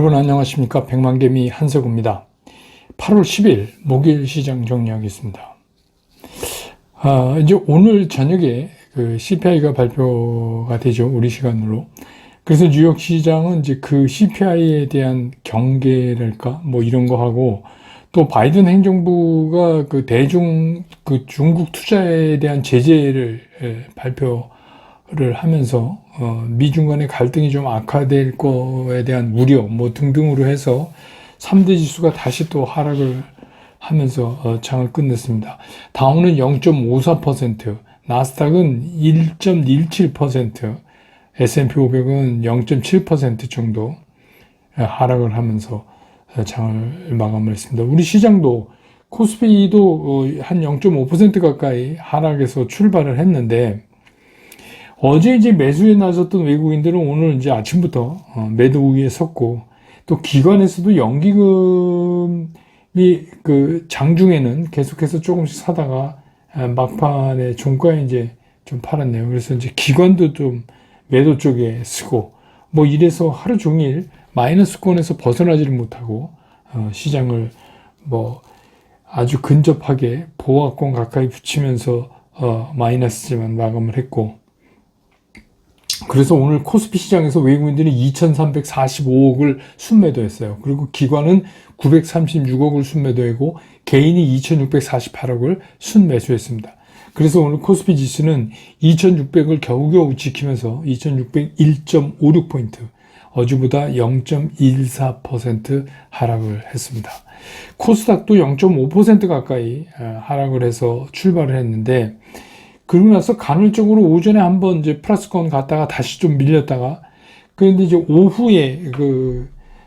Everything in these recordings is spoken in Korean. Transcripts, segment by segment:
여러분 안녕하십니까. 백만개미 한석우입니다. 8월 10일 목요일 시장 정리하겠습니다. 이제 오늘 저녁에 그 CPI가 발표가 되죠. 우리 시간으로. 그래서 뉴욕 시장은 이제 그 CPI에 대한 경계랄까 뭐 이런 거 하고, 또 바이든 행정부가 그 중국 투자에 대한 제재를 발표를 하면서 미중 간의 갈등이 좀 악화될 거에 대한 우려 뭐 등등으로 해서 3대 지수가 다시 또 하락을 하면서 장을 끝냈습니다. 다우는 0.54%, 나스닥은 1.17%, S&P 500은 0.7% 정도 하락을 하면서 장을 마감을 했습니다. 우리 시장도 코스피도 한 0.5% 가까이 하락해서 출발을 했는데, 어제 이제 매수에 나섰던 외국인들은 오늘 이제 아침부터 매도 우위에 섰고, 또 기관에서도 연기금이 그 장중에는 계속해서 조금씩 사다가 막판에 종가에 이제 좀 팔았네요. 그래서 이제 기관도 좀 매도 쪽에 쓰고 뭐 이래서 하루 종일 마이너스권에서 벗어나지를 못하고 시장을 뭐 아주 근접하게 보합권 가까이 붙이면서 마이너스지만 마감을 했고, 그래서 오늘 코스피 시장에서 외국인들이 2,345억을 순매도했어요. 그리고 기관은 936억을 순매도하고 개인이 2,648억을 순매수했습니다. 그래서 오늘 코스피 지수는 2,600을 겨우겨우 지키면서 2,601.56포인트, 어제보다 0.14% 하락을 했습니다. 코스닥도 0.5% 가까이 하락을 해서 출발을 했는데, 그러고 나서 간헐적으로 오전에 한번 이제 플러스권 갔다가 다시 좀 밀렸다가, 그런데 이제 오후에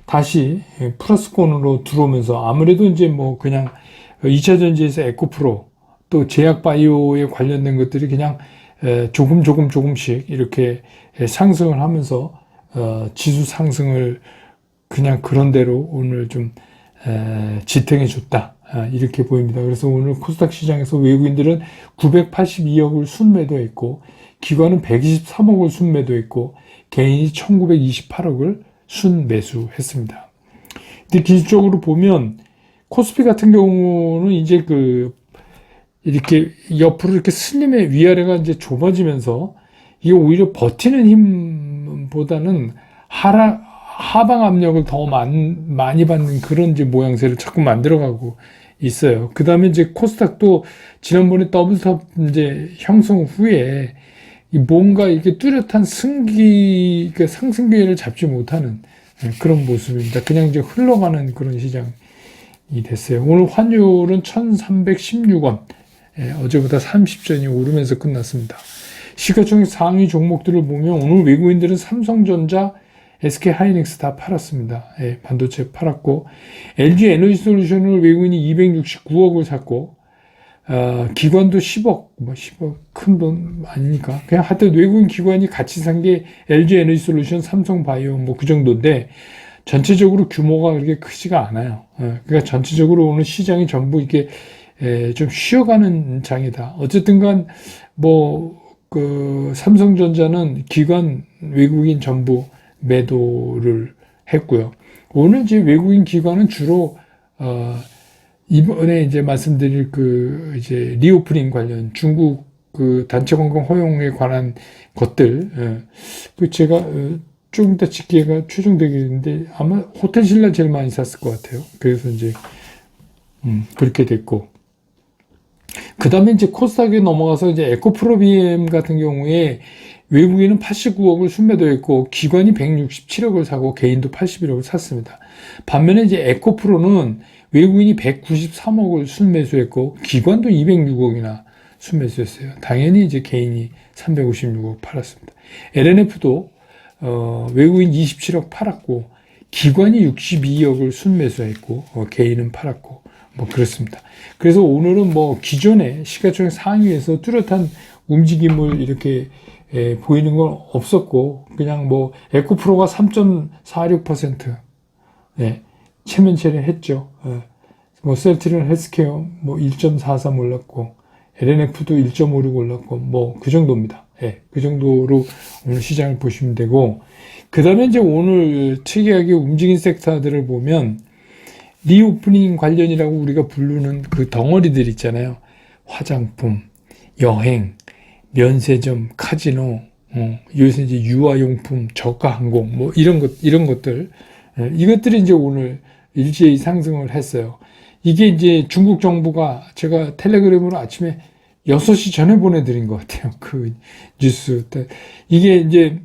다시 플러스권으로 들어오면서, 아무래도 이제 뭐 그냥 2차 전지에서 에코프로 또 제약바이오에 관련된 것들이 그냥 조금씩 이렇게 상승을 하면서 지수 상승을 그냥 그런대로 오늘 좀 지탱해 줬다, 이렇게 보입니다. 그래서 오늘 코스닥 시장에서 외국인들은 982억을 순매도했고, 기관은 123억을 순매도했고, 개인이 1928억을 순매수했습니다. 근데 기술적으로 보면 코스피 같은 경우는 이제 이렇게 옆으로 이렇게 슬림의 위아래가 이제 좁아지면서 이게 오히려 버티는 힘보다는 하방 압력을 더 많이 받는 그런 이제 모양새를 자꾸 만들어가고 있어요. 그 다음에 이제 코스닥도 지난번에 더블톱 이제 형성 후에 뭔가 이렇게 뚜렷한 상승 기회를 잡지 못하는 그런 모습입니다. 그냥 이제 흘러가는 그런 시장이 됐어요. 오늘 환율은 1,316원, 어제보다 30전이 오르면서 끝났습니다. 시가총액 상위 종목들을 보면 오늘 외국인들은 삼성전자, SK하이닉스 다 팔았습니다. 반도체 팔았고, LG에너지솔루션을 외국인이 269억을 샀고, 기관도 10억, 10억 큰 돈 아니니까. 그냥 하여튼 외국인 기관이 같이 산 게 LG에너지솔루션, 삼성바이오 뭐 그 정도인데, 전체적으로 규모가 그렇게 크지가 않아요. 그러니까 전체적으로 오늘 시장이 전부 이렇게 좀 쉬어가는 장이다. 어쨌든 간, 삼성전자는 기관, 외국인 전부 매도를 했고요. 오늘 이제 외국인 기관은 주로, 이번에 이제 말씀드릴 이제 리오프닝 관련 중국 단체 관광 허용에 관한 것들, 제가 조금 이따 집계가 최종되겠는데 아마 호텔 신라 제일 많이 샀을 것 같아요. 그래서 이제, 그렇게 됐고. 그 다음에 이제 코스닥에 넘어가서 이제 에코프로비엠 같은 경우에 외국인은 89억을 순매도했고, 기관이 167억을 사고, 개인도 81억을 샀습니다. 반면에 이제 에코프로는 외국인이 193억을 순매수했고, 기관도 206억이나 순매수했어요. 당연히 이제 개인이 356억 팔았습니다. LNF도, 외국인 27억 팔았고, 기관이 62억을 순매수했고, 개인은 팔았고, 뭐 그렇습니다. 그래서 오늘은 뭐 기존의 시가총액 상위에서 뚜렷한 움직임을 이렇게 보이는 건 없었고, 그냥 뭐 에코프로가 3.46% 체면체를 했죠. 뭐 셀트리온 헬스케어 뭐 1.43 올랐고, LNF도 1.56 올랐고 뭐 그 정도입니다. 예, 그 정도로 오늘 시장을 보시면 되고, 그 다음에 이제 오늘 특이하게 움직인 섹터들을 보면, 리오프닝 관련이라고 우리가 부르는 그 덩어리들 있잖아요. 화장품, 여행, 면세점, 카지노, 요새 이제 유아용품, 저가 항공, 뭐 이런 것들. 예, 이것들이 이제 오늘 일제히 상승을 했어요. 이게 이제 중국 정부가 제가 텔레그램으로 아침에 6시 전에 보내드린 것 같아요. 그 뉴스. 이게 이제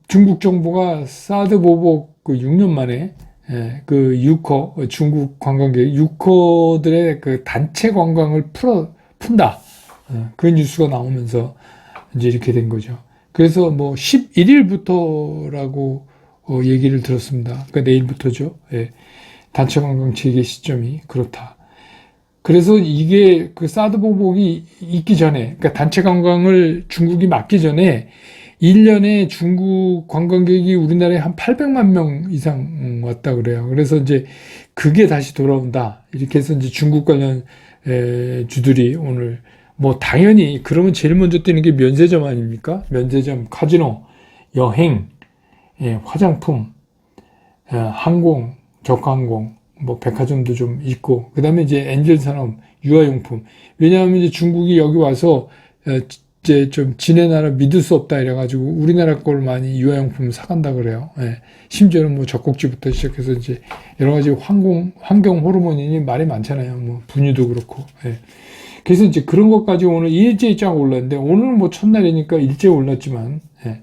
중국 정부가 사드 보복 그 6년 만에 그 유커, 중국 관광객, 유커들의 그 단체 관광을 푼다. 그 뉴스가 나오면서 이제 이렇게 된 거죠. 그래서 뭐 11일부터라고 얘기를 들었습니다. 그러니까 내일부터죠. 예. 단체 관광 재개 시점이 그렇다. 그래서 이게 그 사드 보복이 있기 전에, 그러니까 단체 관광을 중국이 막기 전에 1년에 중국 관광객이 우리나라에 한 800만 명 이상 왔다 그래요. 그래서 이제 그게 다시 돌아온다. 이렇게 해서 이제 중국 관련 주들이 오늘 뭐 당연히 그러면 제일 먼저 뜨는 게 면세점 아닙니까? 면세점, 카지노, 여행, 화장품, 항공, 저가항공, 뭐 백화점도 좀 있고, 그 다음에 이제 엔젤 산업, 유아용품. 왜냐하면 이제 중국이 여기 와서 이제 좀 지네 나라 믿을 수 없다 이래가지고 우리나라 걸 많이 유아용품 사간다 그래요. 예. 심지어는 뭐 젖꼭지부터 시작해서 이제 여러 가지 환경 호르몬이 말이 많잖아요. 뭐 분유도 그렇고. 예. 그래서 이제 그런 것까지 오늘 일제히 쫙 올랐는데, 오늘은 뭐 첫날이니까 일제히 올랐지만, 예.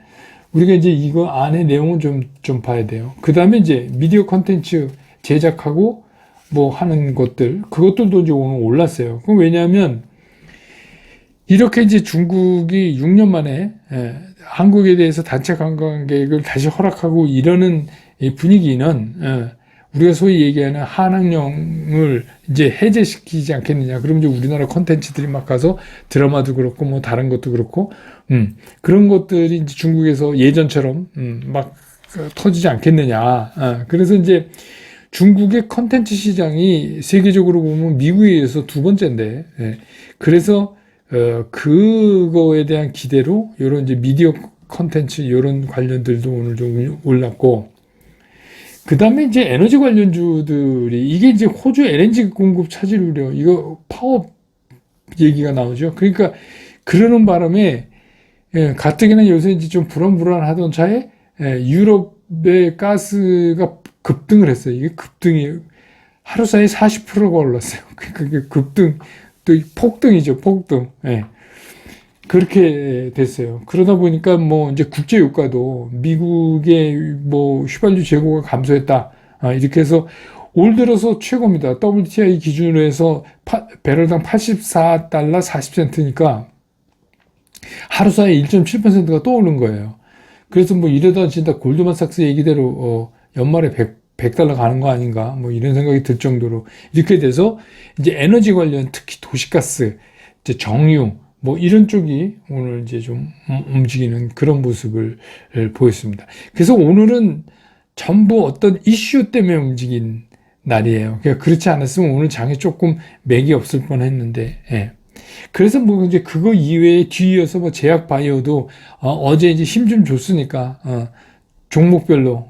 우리가 이제 이거 안에 내용은 좀 봐야 돼요. 그 다음에 이제 미디어 컨텐츠 제작하고 뭐 하는 것들, 그것들도 이제 오늘 올랐어요. 그럼 왜냐하면 이렇게 이제 중국이 6년 만에 한국에 대해서 단체 관광객을 다시 허락하고 이러는 이 분위기는 우리가 소위 얘기하는 한학령을 이제 해제시키지 않겠느냐. 그럼 이제 우리나라 콘텐츠들이 막 가서 드라마도 그렇고 뭐 다른 것도 그렇고 그런 것들이 이제 중국에서 예전처럼 막 터지지 않겠느냐. 그래서 이제 중국의 콘텐츠 시장이 세계적으로 보면 미국에 의해서 두 번째인데, 그래서 그거에 대한 기대로 이런 이제 미디어 콘텐츠 이런 관련들도 오늘 좀 올랐고, 그 다음에 이제 에너지 관련주들이, 이게 이제 호주 LNG 공급 차질 우려, 이거 파업 얘기가 나오죠. 그러니까 그러는 바람에 가뜩이나 요새 이제 좀 불안불안하던 차에 유럽의 가스가 급등을 했어요. 이게 급등이 하루 사이에 40%가 올랐어요. 그게 급등, 또 폭등이죠, 폭등. 예. 그렇게 됐어요. 그러다 보니까 뭐 이제 국제 유가도 미국의 뭐 휘발유 재고가 감소했다. 이렇게 해서 올 들어서 최고입니다. WTI 기준으로 해서 배럴당 84달러 40센트니까 하루 사이에 1.7%가 또 오른 거예요. 그래서 뭐 이러다 진짜 골드만삭스 얘기대로 연말에 100달러 가는 거 아닌가, 뭐 이런 생각이 들 정도로 이렇게 돼서 이제 에너지 관련, 특히 도시가스, 이제 정유, 뭐 이런 쪽이 오늘 이제 좀 움직이는 그런 모습을 보였습니다. 그래서 오늘은 전부 어떤 이슈 때문에 움직인 날이에요. 그러니까 그렇지 않았으면 오늘 장에 조금 맥이 없을 뻔 했는데, 예. 그래서 뭐 이제 그거 이외에 뒤이어서 뭐 제약 바이오도 어제 이제 힘 좀 줬으니까 종목별로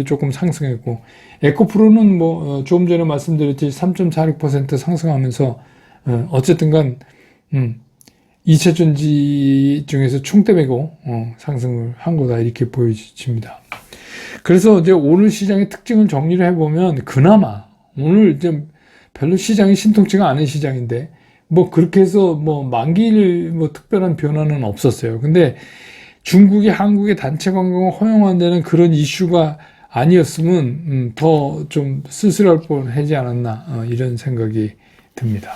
조금 상승했고, 에코프로는 뭐 조금 전에 말씀드렸듯이 3.46% 상승하면서 어쨌든간 2차 전지 중에서 총대 메고 상승을 한 거다, 이렇게 보여집니다. 그래서 이제 오늘 시장의 특징을 정리를 해보면, 그나마 오늘 좀 별로 시장이 신통치가 않은 시장인데 뭐 그렇게 해서 뭐 만기일 뭐 특별한 변화는 없었어요. 근데 중국이 한국의 단체 관광을 허용한다는 그런 이슈가 아니었으면 더 좀 쓸쓸할 뻔하지 않았나, 이런 생각이 듭니다.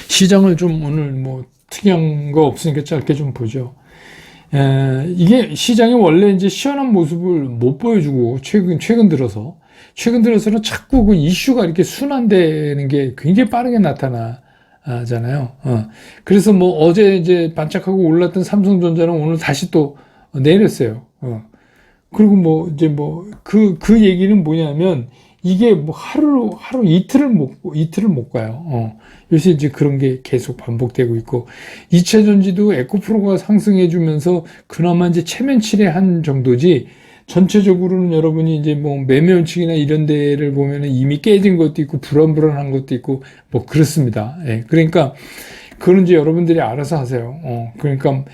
시장을 좀 오늘 뭐 특이한 거 없으니까 짧게 좀 보죠. 이게 시장이 원래 이제 시원한 모습을 못 보여주고, 최근 들어서는 자꾸 그 이슈가 이렇게 순환되는 게 굉장히 빠르게 나타나잖아요. 그래서 뭐 어제 이제 반짝하고 올랐던 삼성전자는 오늘 다시 또 내렸어요. 그리고 뭐 이제 뭐 그 얘기는 뭐냐면 이게 뭐 하루 이틀을 못 가요. 요새 이제 그런 게 계속 반복되고 있고 2차 전지도 에코프로가 상승해 주면서 그나마 이제 체면치레한 정도지 전체적으로는 여러분이 이제 뭐 매매원칙이나 이런 데를 보면은 이미 깨진 것도 있고 불안불안한 것도 있고 뭐 그렇습니다. 예. 그러니까 그건 이제 여러분들이 알아서 하세요. 그러니까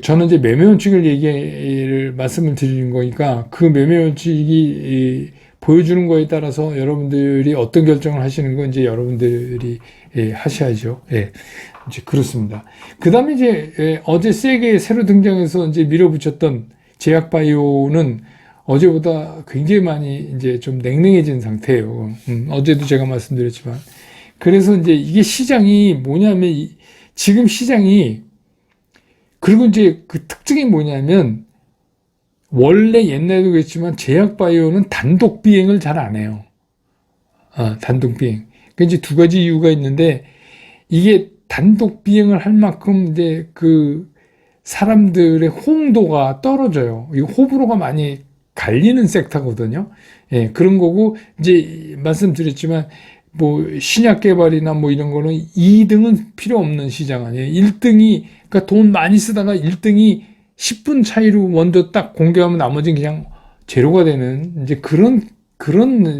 저는 이제 매매원칙을 말씀을 드리는 거니까 그 매매원칙이 보여주는 거에 따라서 여러분들이 어떤 결정을 하시는 건 이제 여러분들이 하셔야죠. 예. 이제 그렇습니다. 그 다음에 이제 어제 세게 새로 등장해서 이제 밀어붙였던 제약바이오는 어제보다 굉장히 많이 이제 좀 냉랭해진 상태예요. 어제도 제가 말씀드렸지만. 그래서 이제 이게 시장이 뭐냐면, 지금 시장이, 그리고 이제 그 특징이 뭐냐면, 원래 옛날에도 그랬지만 제약바이오는 단독 비행을 잘 안 해요. 단독 비행. 그 이제 두 가지 이유가 있는데, 이게 단독 비행을 할 만큼 이제 사람들의 호응도가 떨어져요. 이 호불호가 많이 갈리는 섹터거든요. 예, 그런 거고, 이제 말씀드렸지만, 뭐, 신약 개발이나 뭐 이런 거는 2등은 필요 없는 시장 아니에요. 1등이, 그러니까 돈 많이 쓰다가 1등이 10분 차이로 먼저 딱 공개하면 나머지는 그냥 제로가 되는, 이제 그런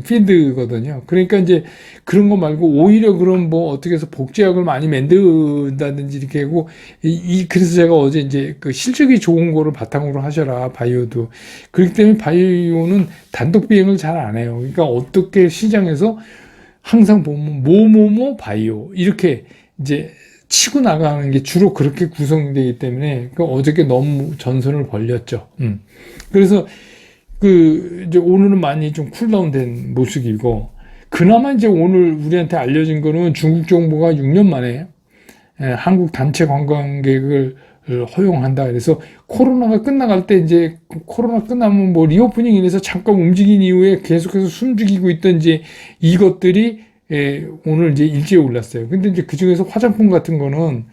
필드거든요. 그러니까 이제 그런 거 말고 오히려 그런 뭐 어떻게 해서 복제약을 많이 만든다든지 이렇게 하고 그래서 제가 어제 이제 그 실적이 좋은 거를 바탕으로 하셔라 바이오도. 그렇기 때문에 바이오는 단독 비행을 잘 안 해요. 그러니까 어떻게 시장에서 항상 보면 뭐뭐뭐 바이오 이렇게 이제 치고 나가는 게 주로 그렇게 구성되기 때문에 그러니까 어저께 너무 전선을 벌렸죠. 그래서 이제 오늘은 많이 좀 쿨다운 된 모습이고, 그나마 이제 오늘 우리한테 알려진 거는 중국 정부가 6년 만에 한국 단체 관광객을 허용한다. 그래서 코로나가 끝나갈 때 이제 코로나 끝나면 뭐 리오프닝 인해서 잠깐 움직인 이후에 계속해서 숨죽이고 있던 이제 이것들이 오늘 이제 일제히 올랐어요. 근데 이제 그 중에서 화장품 같은 거는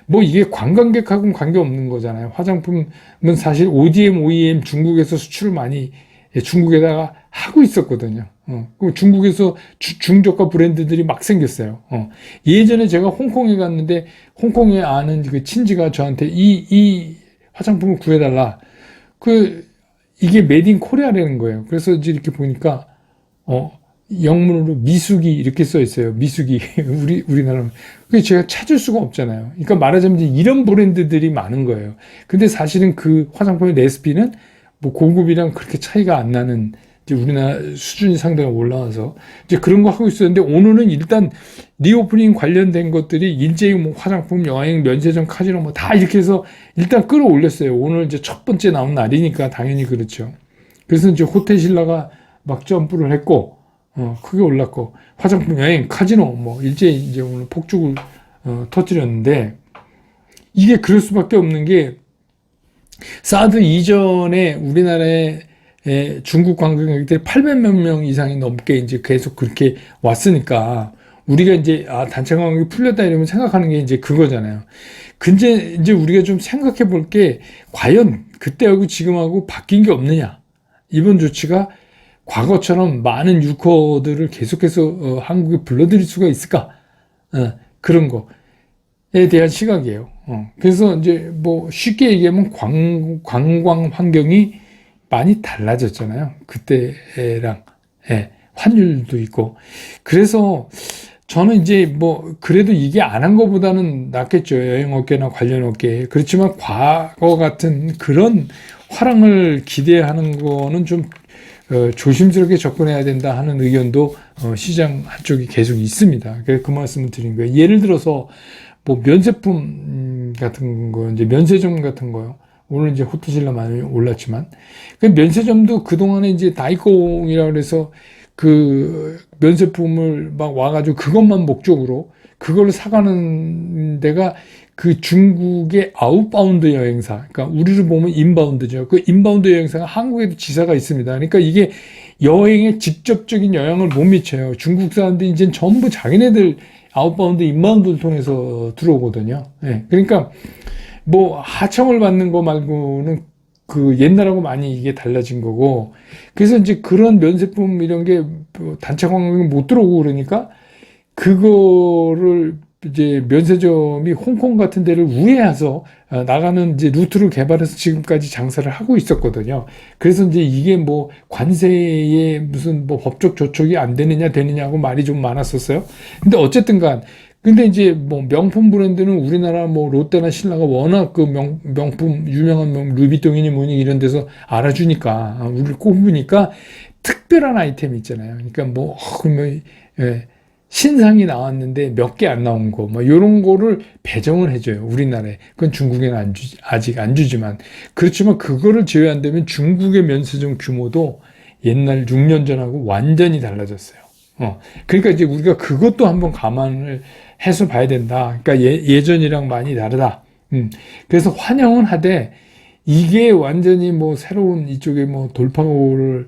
뭐 이게 관광객하고는 관계없는 거잖아요. 화장품은 사실 ODM, OEM 중국에서 수출을 많이 중국에다가 하고 있었거든요. 중국에서 중저가 브랜드들이 막 생겼어요. 예전에 제가 홍콩에 갔는데 홍콩에 아는 그 친지가 저한테 이 화장품을 구해달라. 이게 메드 인 코리아라는 거예요. 그래서 이제 이렇게 보니까 영문으로 미숙이 이렇게 써 있어요. 미숙이 우리나라. 그게 제가 찾을 수가 없잖아요. 그러니까 말하자면 이제 이런 브랜드들이 많은 거예요. 근데 사실은 그 화장품의 레시피는 뭐 고급이랑 그렇게 차이가 안 나는 이제 우리나라 수준이 상당히 올라와서 이제 그런 거 하고 있었는데 오늘은 일단 리오프닝 관련된 것들이 일제히 뭐 화장품, 여행, 면세점, 카지노 뭐 다 이렇게 해서 일단 끌어올렸어요. 오늘 이제 첫 번째 나온 날이니까 당연히 그렇죠. 그래서 이제 호텔 신라가 막 점프를 했고 크게 올랐고, 화장품, 여행, 카지노, 뭐, 일제히 이제 오늘 폭죽을, 터뜨렸는데, 이게 그럴 수밖에 없는 게, 사드 이전에 우리나라에 중국 관광객들이 800몇 명 이상이 넘게 이제 계속 그렇게 왔으니까, 우리가 이제, 단체 관광객이 풀렸다 이러면 생각하는 게 이제 그거잖아요. 근데 이제 우리가 좀 생각해 볼 게, 과연 그때하고 지금하고 바뀐 게 없느냐. 이번 조치가 과거처럼 많은 유커들을 계속해서 한국에 불러들일 수가 있을까? 그런 거에 대한 시각이에요. 그래서 이제 뭐 쉽게 얘기하면 관광 환경이 많이 달라졌잖아요. 그때랑 환율도 있고. 그래서 저는 이제 뭐 그래도 이게 안 한 것보다는 낫겠죠. 여행업계나 관련 업계. 그렇지만 과거 같은 그런 화랑을 기대하는 거는 좀 조심스럽게 접근해야 된다 하는 의견도 시장 한쪽이 계속 있습니다. 그래서 그 말씀을 드린 거예요. 예를 들어서 뭐 면세품 같은 거, 이제 면세점 같은 거요. 오늘 이제 호텔신라 많이 올랐지만 그 면세점도 그동안에 이제 다이공이라 그래서 그 면세품을 막 와가지고 그것만 목적으로 그걸 사가는 데가 그 중국의 아웃바운드 여행사, 그러니까 우리를 보면 인바운드죠. 그 인바운드 여행사가 한국에도 지사가 있습니다. 그러니까 이게 여행에 직접적인 영향을 못 미쳐요. 중국 사람들이 이제 전부 자기네들 아웃바운드, 인바운드를 통해서 들어오거든요. 그러니까 뭐 하청을 받는 거 말고는 그 옛날하고 많이 이게 달라진 거고, 그래서 이제 그런 면세품 이런 게 단체 관광객이 못 들어오고 그러니까 그거를 이제 면세점이 홍콩 같은 데를 우회해서 나가는 이제 루트를 개발해서 지금까지 장사를 하고 있었거든요. 그래서 이제 이게 뭐 관세에 무슨 뭐 법적 조촉이 안 되느냐고 말이 좀 많았었어요. 근데 어쨌든 근데 이제 뭐 명품 브랜드는 우리나라 뭐 롯데나 신라가 워낙 그 명품 유명한 루이비통이니 뭐니 이런 데서 알아주니까 우리를 꼽으니까 특별한 아이템 있잖아요. 그러니까 뭐 예, 신상이 나왔는데 몇 개 안 나온 거, 뭐, 요런 거를 배정을 해줘요. 우리나라에. 그건 중국에는 아직 안 주지만. 그렇지만 그거를 제외한다면 중국의 면세점 규모도 옛날 6년 전하고 완전히 달라졌어요. 그러니까 이제 우리가 그것도 한번 감안을 해서 봐야 된다. 그러니까 예전이랑 많이 다르다. 그래서 환영은 하되, 이게 완전히 뭐 새로운 이쪽에 뭐 돌파구를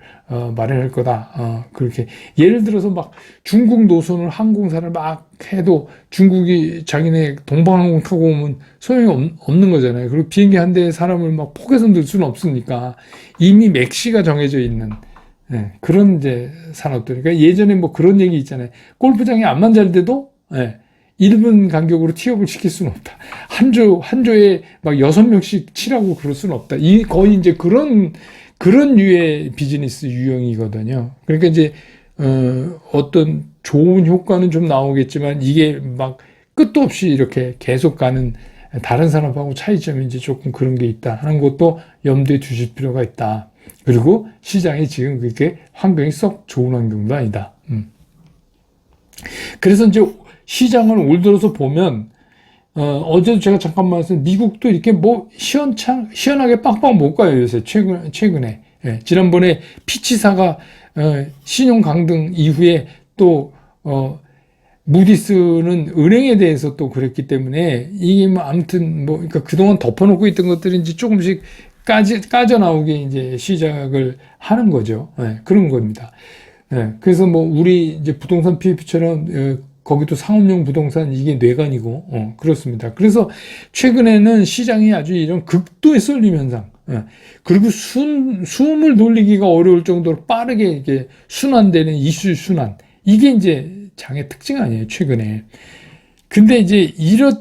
마련할 거다. 그렇게 예를 들어서 막 중국 노선을 항공사를 막 해도 중국이 자기네 동방항공 타고 오면 소용이 없는 거잖아요. 그리고 비행기 한 대에 사람을 막 포개서 넣을 수는 없으니까 이미 맥시가 정해져 있는 그런 이제 산업들. 그러니까 예전에 뭐 그런 얘기 있잖아요. 골프장이 안만 잘 돼도 1분 간격으로 티업을 시킬 수는 없다. 한 조에 막 6명씩 치라고 그럴 수는 없다. 거의 이제 그런 류의 비즈니스 유형이거든요. 그러니까 이제, 어떤 좋은 효과는 좀 나오겠지만 이게 막 끝도 없이 이렇게 계속 가는 다른 산업하고 차이점이 이제 조금 그런 게 있다 하는 것도 염두에 두실 필요가 있다. 그리고 시장이 지금 그렇게 환경이 썩 좋은 환경도 아니다. 그래서 이제 시장을 올 들어서 보면, 어제도 제가 잠깐 말했어요. 미국도 이렇게 뭐 시원하게 빵빵 못 가요, 요새, 최근에. 예, 지난번에 피치사가, 신용 강등 이후에 또, 무디스는 은행에 대해서 또 그랬기 때문에, 이게 뭐, 아무튼 뭐, 그러니까 그동안 덮어놓고 있던 것들이 이제 조금씩 까져 나오게 이제 시작을 하는 거죠. 예, 그런 겁니다. 예, 그래서 뭐, 우리 이제 부동산 PF처럼, 거기도 상업용 부동산 이게 뇌관이고 그렇습니다. 그래서 최근에는 시장이 아주 이런 극도의 쏠림 현상, 그리고 숨을 돌리기가 어려울 정도로 빠르게 이게 순환되는 이슈 순환, 이게 이제 장의 특징 아니에요, 최근에. 근데 이제 이럴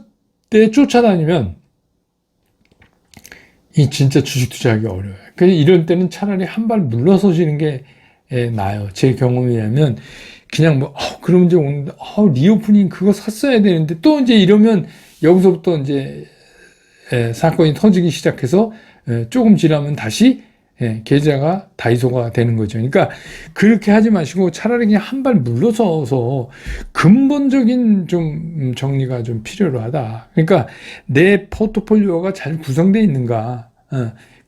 때 쫓아다니면 이 진짜 주식 투자하기 어려워요. 그래서 이럴 때는 차라리 한 발 물러서시는 게 나아요. 제 경험이라면 그냥 뭐, 그럼 이제 오는데, 리오프닝 그거 샀어야 되는데, 또 이제 이러면 여기서부터 이제, 사건이 터지기 시작해서, 조금 지나면 다시, 계좌가 다이소가 되는 거죠. 그러니까, 그렇게 하지 마시고 차라리 그냥 한 발 물러서서 근본적인 좀 정리가 좀 필요로 하다. 그러니까, 내 포트폴리오가 잘 구성되어 있는가,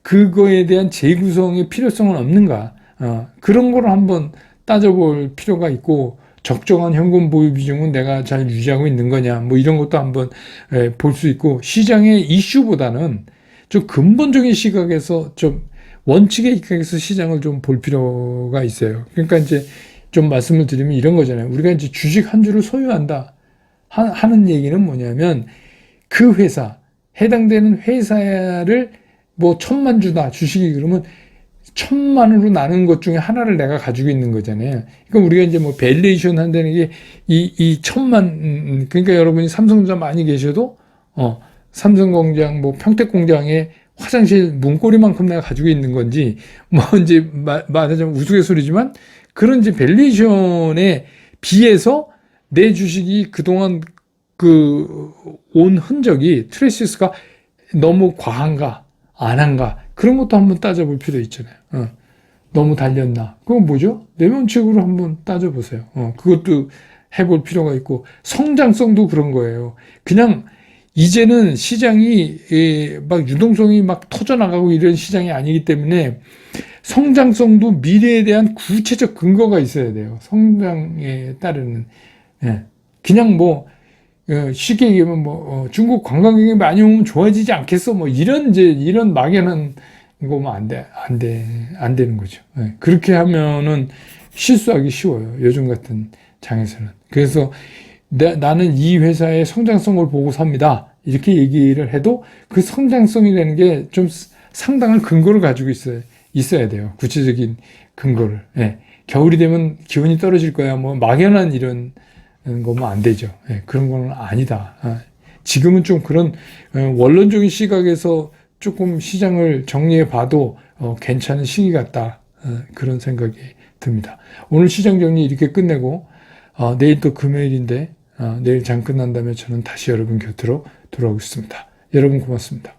그거에 대한 재구성의 필요성은 없는가, 그런 거를 한번 따져볼 필요가 있고, 적정한 현금 보유 비중은 내가 잘 유지하고 있는 거냐, 뭐 이런 것도 한번 볼 수 있고, 시장의 이슈보다는 좀 근본적인 시각에서 좀 원칙의 입각에서 시장을 좀 볼 필요가 있어요. 그러니까 이제 좀 말씀을 드리면 이런 거잖아요. 우리가 이제 주식 한 주를 소유한다 하는 얘기는 뭐냐면, 그 회사, 해당되는 회사를 뭐 1,000만 주다 주식이 그러면 1,000만으로 나눈 것 중에 하나를 내가 가지고 있는 거잖아요. 그러니까 우리가 이제 뭐 밸류에이션 한다는 게 이 1,000만, 그러니까 여러분이 삼성전자 많이 계셔도, 삼성공장, 뭐 평택공장에 화장실 문고리만큼 내가 가지고 있는 건지, 뭐 이제 말하자면 우스갯소리지만 그런 이제 밸류에이션에 비해서 내 주식이 그동안 온 흔적이 트레이시스가 너무 과한가, 안 한가, 그런 것도 한번 따져볼 필요 있잖아요. 너무 달렸나? 그건 뭐죠? 내면책으로 한번 따져보세요. 그것도 해볼 필요가 있고, 성장성도 그런 거예요. 그냥, 이제는 시장이, 막 유동성이 막 터져나가고 이런 시장이 아니기 때문에, 성장성도 미래에 대한 구체적 근거가 있어야 돼요. 성장에 따르는. 그냥 뭐, 쉽게 얘기하면 뭐, 중국 관광객이 많이 오면 좋아지지 않겠어? 뭐, 이런 막연한 거면 안 되는 거죠. 그렇게 하면은 실수하기 쉬워요. 요즘 같은 장에서는. 그래서 나는 이 회사의 성장성을 보고 삽니다. 이렇게 얘기를 해도 그 성장성이라는 게 좀 상당한 근거를 가지고 있어야 돼요. 구체적인 근거를. 예. 겨울이 되면 기온이 떨어질 거야. 뭐 막연한 이런 거면 안 되죠. 예. 그런 건 아니다. 지금은 좀 그런 원론적인 시각에서 조금 시장을 정리해 봐도 괜찮은 시기 같다. 그런 생각이 듭니다. 오늘 시장 정리 이렇게 끝내고 내일 또 금요일인데 내일 장 끝난 다음에 저는 다시 여러분 곁으로 돌아오겠습니다. 여러분 고맙습니다.